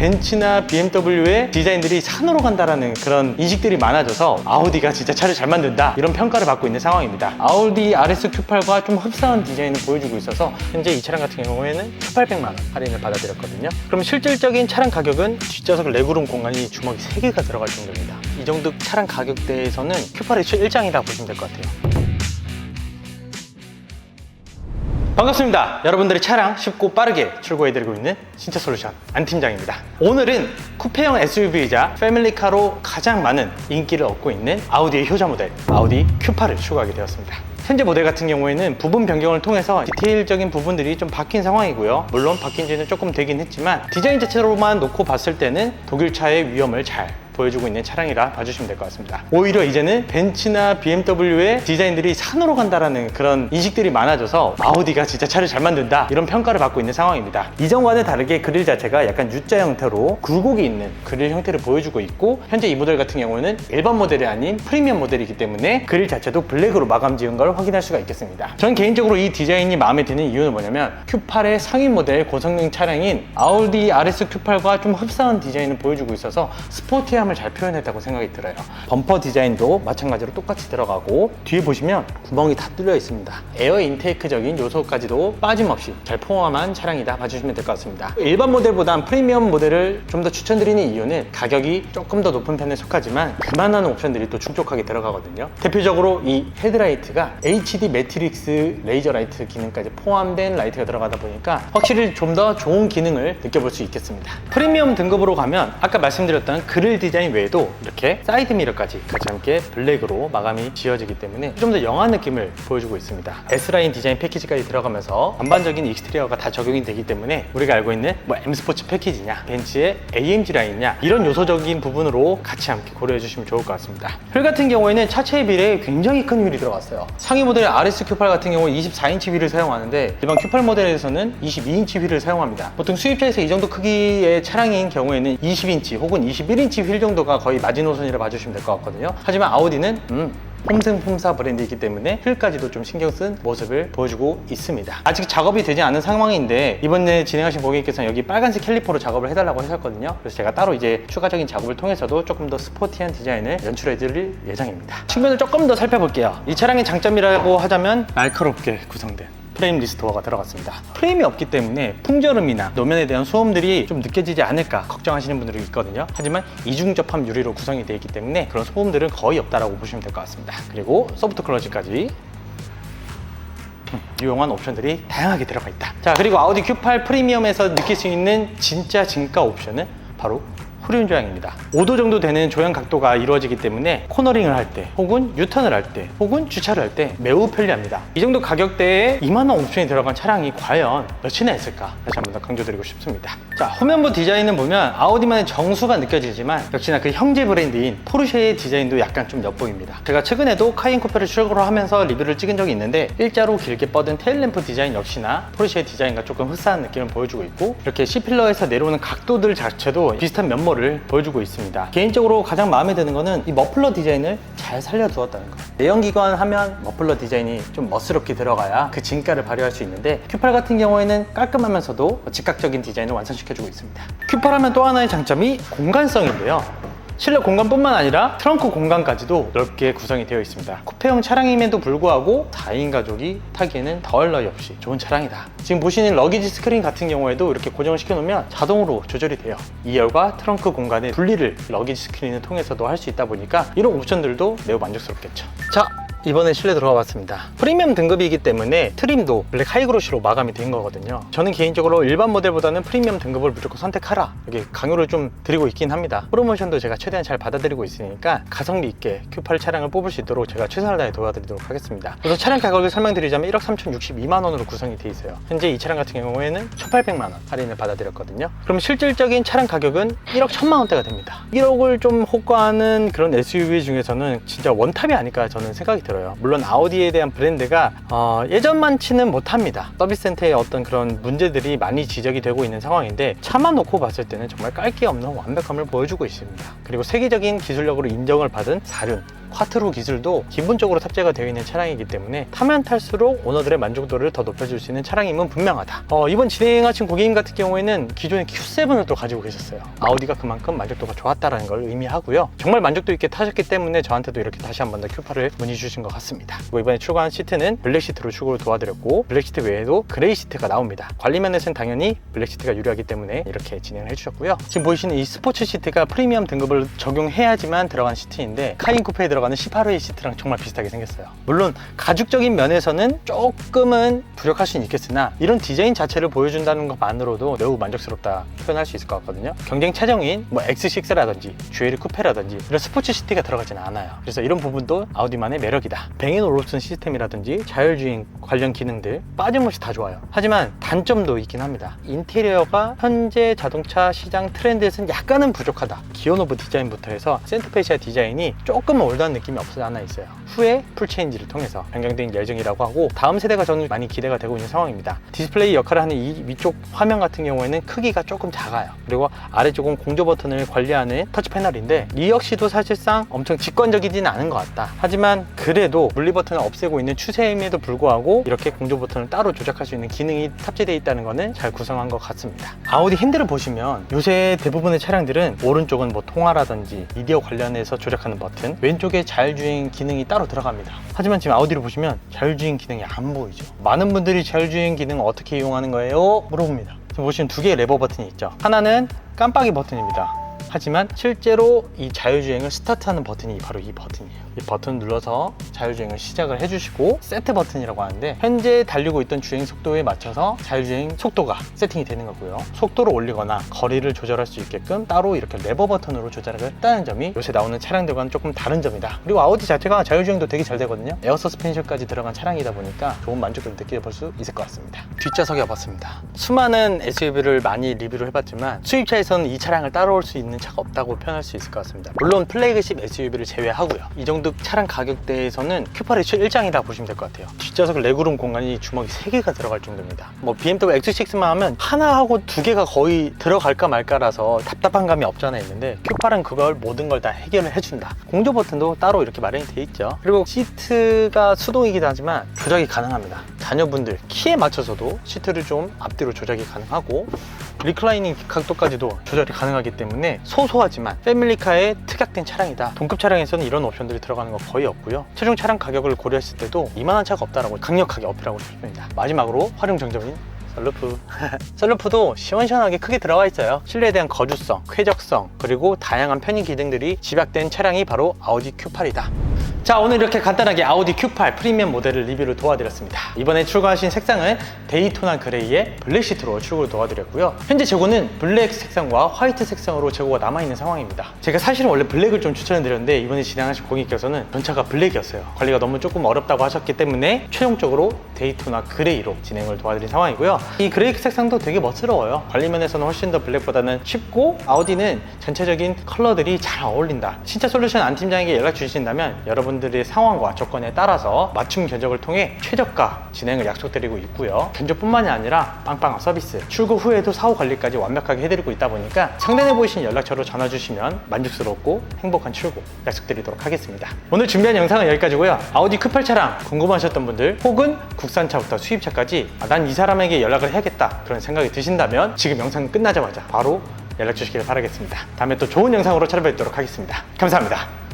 벤츠나 BMW의 디자인들이 산으로 간다라는 그런 인식들이 많아져서 아우디가 진짜 차를 잘 만든다 이런 평가를 받고 있는 상황입니다. 아우디 RS Q8과 좀 흡사한 디자인을 보여주고 있어서 현재 이 차량 같은 경우에는 1,800만 원 할인을 받아들였거든요. 그럼 실질적인 차량 가격은 뒷좌석 레그룸 공간이 주먹이 3개가 들어갈 정도입니다. 이 정도 차량 가격대에서는 Q8의 최일장이라 보시면 될 것 같아요. 반갑습니다. 여러분들의 차량 쉽고 빠르게 출고해드리고 있는 신차솔루션 안팀장입니다. 오늘은 쿠페형 SUV이자 패밀리카로 가장 많은 인기를 얻고 있는 아우디의 효자 모델 아우디 Q8을 출고하게 되었습니다. 현재 모델 같은 경우에는 부분 변경을 통해서 디테일적인 부분들이 좀 바뀐 상황이고요. 물론 바뀐 지는 조금 되긴 했지만 디자인 자체로만 놓고 봤을 때는 독일차의 위험을 잘 보여주고 있는 차량이라 봐주시면 될 것 같습니다. 오히려 이제는 벤츠나 BMW의 디자인들이 산으로 간다라는 그런 인식들이 많아져서 아우디가 진짜 차를 잘 만든다 이런 평가를 받고 있는 상황입니다. 이전과는 다르게 그릴 자체가 약간 U자 형태로 굴곡이 있는 그릴 형태를 보여주고 있고, 현재 이 모델 같은 경우는 일반 모델이 아닌 프리미엄 모델이기 때문에 그릴 자체도 블랙으로 마감 지은 걸 확인할 수가 있겠습니다. 저는 개인적으로 이 디자인이 마음에 드는 이유는 뭐냐면 Q8의 상위 모델 고성능 차량인 아우디 RS Q8과 좀 흡사한 디자인을 보여주고 있어서 스포티함을 잘 표현했다고 생각이 들어요. 범퍼 디자인도 마찬가지로 똑같이 들어가고 뒤에 보시면 구멍이 다 뚫려 있습니다. 에어 인테이크적인 요소까지도 빠짐없이 잘 포함한 차량이다 봐주시면 될 것 같습니다. 일반 모델보단 프리미엄 모델을 좀 더 추천드리는 이유는 가격이 조금 더 높은 편에 속하지만 그만한 옵션들이 또 충족하게 들어가거든요. 대표적으로 이 헤드라이트가 HD 매트릭스 레이저 라이트 기능까지 포함된 라이트가 들어가다 보니까 확실히 좀 더 좋은 기능을 느껴볼 수 있겠습니다. 프리미엄 등급으로 가면 아까 말씀드렸던 그릴 디자인 외에도 이렇게 사이드 미러까지 같이 함께 블랙으로 마감이 지어지기 때문에 좀 더 영한 느낌을 보여주고 있습니다. S라인 디자인 패키지까지 들어가면서 전반적인 익스테리어가 다 적용이 되기 때문에 우리가 알고 있는 뭐 M스포츠 패키지냐 벤츠의 AMG 라인이냐 이런 요소적인 부분으로 같이 함께 고려해 주시면 좋을 것 같습니다. 휠 같은 경우에는 차체에 비례 굉장히 큰 휠이 들어갔어요. 상위 모델 RS Q8 같은 경우 24인치 휠을 사용하는데 일반 Q8 모델에서는 22인치 휠을 사용합니다. 보통 수입차에서 이 정도 크기의 차량인 경우에는 20인치 혹은 21인치 휠 정도가 거의 마지노선이라 봐주시면 될 것 같거든요. 하지만 아우디는 폼생폼사 브랜드이기 때문에 휠까지도 좀 신경 쓴 모습을 보여주고 있습니다. 아직 작업이 되지 않은 상황인데 이번에 진행하신 고객님께서는 여기 빨간색 캘리퍼로 작업을 해달라고 하셨거든요. 그래서 제가 따로 이제 추가적인 작업을 통해서도 조금 더 스포티한 디자인을 연출해 드릴 예정입니다. 측면을 조금 더 살펴볼게요. 이 차량의 장점이라고 하자면 날카롭게 구성된 프레임 리스토어가 들어갔습니다. 프레임이 없기 때문에 풍절음이나 노면에 대한 소음들이 좀 느껴지지 않을까 걱정하시는 분들이 있거든요. 하지만 이중접합 유리로 구성이 되어 있기 때문에 그런 소음들은 거의 없다라고 보시면 될 것 같습니다. 그리고 소프트 클러치까지 유용한 옵션들이 다양하게 들어가 있다. 자, 그리고 아우디 Q8 프리미엄에서 느낄 수 있는 진짜 진가 옵션은 바로 후륜 조향입니다. 5도 정도 되는 조향 각도가 이루어지기 때문에 코너링을 할 때 혹은 유턴을 할 때 혹은 주차를 할 때 매우 편리합니다. 이 정도 가격대에 이만한 옵션이 들어간 차량이 과연 몇이나 있을까 다시 한번 더 강조드리고 싶습니다. 자, 후면부 디자인은 보면 아우디만의 정수가 느껴지지만 역시나 그 형제 브랜드인 포르쉐의 디자인도 약간 좀 엿보입니다. 제가 최근에도 카이엔 쿠페를 출고를 하면서 리뷰를 찍은 적이 있는데 일자로 길게 뻗은 테일램프 디자인 역시나 포르쉐의 디자인과 조금 흡사한 느낌을 보여주고 있고, 이렇게 C필러에서 내려오는 각도들 자체도 비슷한 면모를 보여주고 있습니다. 개인적으로 가장 마음에 드는 거는 이 머플러 디자인을 잘 살려두었다는 거. 내연기관 하면 머플러 디자인이 좀 멋스럽게 들어가야 그 진가를 발휘할 수 있는데 Q8 같은 경우에는 깔끔하면서도 즉각적인 디자인을 완성시켜주고 있습니다. Q8 하면 또 하나의 장점이 공간성인데요. 실내 공간뿐만 아니라 트렁크 공간까지도 넓게 구성이 되어 있습니다. 쿠페형 차량임에도 불구하고 4인 가족이 타기에는 더할 나위 없이 좋은 차량이다. 지금 보시는 러기지 스크린 같은 경우에도 이렇게 고정을 시켜놓으면 자동으로 조절이 돼요. 2열과 트렁크 공간의 분리를 러기지 스크린을 통해서도 할 수 있다 보니까 이런 옵션들도 매우 만족스럽겠죠. 자, 이번에 실내 들어가 봤습니다. 프리미엄 등급이기 때문에 트림도 블랙 하이그로시로 마감이 된 거거든요. 저는 개인적으로 일반 모델보다는 프리미엄 등급을 무조건 선택하라 이렇게 강요를 좀 드리고 있긴 합니다. 프로모션도 제가 최대한 잘 받아들이고 있으니까 가성비 있게 Q8 차량을 뽑을 수 있도록 제가 최선을 다해 도와드리도록 하겠습니다. 우선 차량 가격을 설명드리자면 1억 3,062만 원으로 구성이 돼 있어요. 현재 이 차량 같은 경우에는 1,800만 원 할인을 받아들였거든요. 그럼 실질적인 차량 가격은 1억 1,000만 원대가 됩니다. 1억을 좀 호가하는 그런 SUV 중에서는 진짜 원탑이 아닐까 저는 생각이 들어요. 물론 아우디에 대한 브랜드가 예전만치는 못합니다. 서비스 센터의 어떤 그런 문제들이 많이 지적이 되고 있는 상황인데 차만 놓고 봤을 때는 정말 깔 게 없는 완벽함을 보여주고 있습니다. 그리고 세계적인 기술력으로 인정을 받은 사륜 콰트로 기술도 기본적으로 탑재가 되어 있는 차량이기 때문에 타면 탈수록 오너들의 만족도를 더 높여줄 수 있는 차량임은 분명하다. 이번 진행하신 고객님 같은 경우에는 기존의 Q7을 또 가지고 계셨어요. 아우디가 그만큼 만족도가 좋았다는 걸 의미하고요. 정말 만족도 있게 타셨기 때문에 저한테도 이렇게 다시 한 번 더 Q8을 문의 주신 것 같습니다. 그리고 이번에 출고한 시트는 블랙 시트로 출고를 도와드렸고, 블랙 시트 외에도 그레이 시트가 나옵니다. 관리 면에서는 당연히 블랙 시트가 유리하기 때문에 이렇게 진행을 해주셨고요. 지금 보이시는 이 스포츠 시트가 프리미엄 등급을 적용해야지만 들어간 시트인데, 카인 쿠페에 들어가는 18회 시트랑 정말 비슷하게 생겼어요. 물론 가죽적인 면에서는 조금은 부족할 수는 있겠으나 이런 디자인 자체를 보여준다는 것만으로도 매우 만족스럽다 표현할 수 있을 것 같거든요. 경쟁 차종인 X6라든지 GL 쿠페라든지 이런 스포츠 시트가 들어가지는 않아요. 그래서 이런 부분도 아우디만의 매력이다. 뱅앤 올롭슨 시스템이라든지 자율주행 관련 기능들 빠짐없이 다 좋아요. 하지만 단점도 있긴 합니다. 인테리어가 현재 자동차 시장 트렌드에서는 약간은 부족하다. 기어노브 디자인부터 해서 센터페시아 디자인이 조금은 올드한 느낌이 없지 않아 있어요. 후에 풀체인지를 통해서 변경된 예정이라고 하고, 다음 세대가 저는 많이 기대가 되고 있는 상황입니다. 디스플레이 역할을 하는 이 위쪽 화면 같은 경우에는 크기가 조금 작아요. 그리고 아래쪽은 공조 버튼을 관리하는 터치 패널인데, 이 역시도 사실상 엄청 직관적이지는 않은 것 같다. 하지만 그래도 물리 버튼을 없애고 있는 추세임에도 불구하고 이렇게 공조 버튼을 따로 조작할 수 있는 기능이 탑재되어 있다는 것은 잘 구성한 것 같습니다. 아우디 핸들을 보시면 요새 대부분의 차량들은 오른쪽은 뭐 통화라든지 미디어 관련해서 조작하는 버튼, 왼쪽에 자율주행 기능이 따로 들어갑니다. 하지만 지금 아우디를 보시면 자율주행 기능이 안 보이죠. 많은 분들이 자율주행 기능을 어떻게 이용하는 거예요? 물어봅니다. 지금 보시면 두 개의 레버 버튼이 있죠. 하나는 깜빡이 버튼입니다. 하지만 실제로 이 자율주행을 스타트하는 버튼이 바로 이 버튼이에요. 이 버튼 눌러서 자율주행을 시작을 해주시고, 세트 버튼이라고 하는데 현재 달리고 있던 주행 속도에 맞춰서 자율주행 속도가 세팅이 되는 거고요. 속도를 올리거나 거리를 조절할 수 있게끔 따로 이렇게 레버 버튼으로 조절을 했다는 점이 요새 나오는 차량들과는 조금 다른 점이다. 그리고 아우디 자체가 자율주행도 되게 잘 되거든요. 에어 서스펜션까지 들어간 차량이다 보니까 좋은 만족도를 느껴볼 수 있을 것 같습니다. 뒷좌석에 와봤습니다. 수많은 SUV를 많이 리뷰를 해봤지만 수입차에서는 이 차량을 따라올 수 있는 차가 없다고 표현할 수 있을 것 같습니다. 물론 플래그십 SUV를 제외하고요. 이 정도 차량 가격대에서는 Q8의 최일장이라 보시면 될 것 같아요. 뒷좌석 레그룸 공간이 주먹이 3개가 들어갈 정도입니다. BMW X6만 하면 하나하고 2개가 거의 들어갈까 말까라서 답답한 감이 없잖아 있는데, Q8은 그걸 모든 걸 다 해결을 해준다. 공조 버튼도 따로 이렇게 마련이 돼 있죠. 그리고 시트가 수동이기도 하지만 조작이 가능합니다. 자녀분들 키에 맞춰서도 시트를 좀 앞뒤로 조작이 가능하고, 리클라이닝 각도까지도 조절이 가능하기 때문에 소소하지만 패밀리카의 특약된 차량이다. 동급 차량에서는 이런 옵션들이 들어가는 거 거의 없고요. 최종 차량 가격을 고려했을 때도 이만한 차가 없다라고 강력하게 어필하고 싶습니다. 마지막으로 활용 정점인 썬루프. 썬루프도 시원시원하게 크게 들어가 있어요. 실내에 대한 거주성, 쾌적성, 그리고 다양한 편의 기능들이 집약된 차량이 바로 아우디 Q8이다. 자, 오늘 이렇게 간단하게 아우디 Q8 프리미엄 모델을 리뷰를 도와드렸습니다. 이번에 출고하신 색상은 데이토나 그레이의 블랙 시트로 출고를 도와드렸고요. 현재 재고는 블랙 색상과 화이트 색상으로 재고가 남아있는 상황입니다. 제가 사실은 원래 블랙을 좀 추천해드렸는데, 이번에 진행하신 고객께서는 전차가 블랙이었어요. 관리가 너무 조금 어렵다고 하셨기 때문에 최종적으로 데이토나 그레이로 진행을 도와드린 상황이고요. 이 그레이 색상도 되게 멋스러워요. 관리면에서는 훨씬 더 블랙보다는 쉽고, 아우디는 전체적인 컬러들이 잘 어울린다. 신차 솔루션 안 팀장에게 연락 주신다면 여러분들의 상황과 조건에 따라서 맞춤 견적을 통해 최저가 진행을 약속드리고 있고요. 견적뿐만이 아니라 빵빵한 서비스, 출고 후에도 사후 관리까지 완벽하게 해드리고 있다 보니까 상단에 보이신 연락처로 전화 주시면 만족스럽고 행복한 출고 약속드리도록 하겠습니다. 오늘 준비한 영상은 여기까지고요. 아우디 Q8 차량 궁금하셨던 분들, 혹은 국산차부터 수입차까지 난 이 사람에게 연락을 해야겠다 그런 생각이 드신다면 지금 영상 끝나자마자 바로 연락 주시길 바라겠습니다. 다음에 또 좋은 영상으로 찾아뵙도록 하겠습니다. 감사합니다.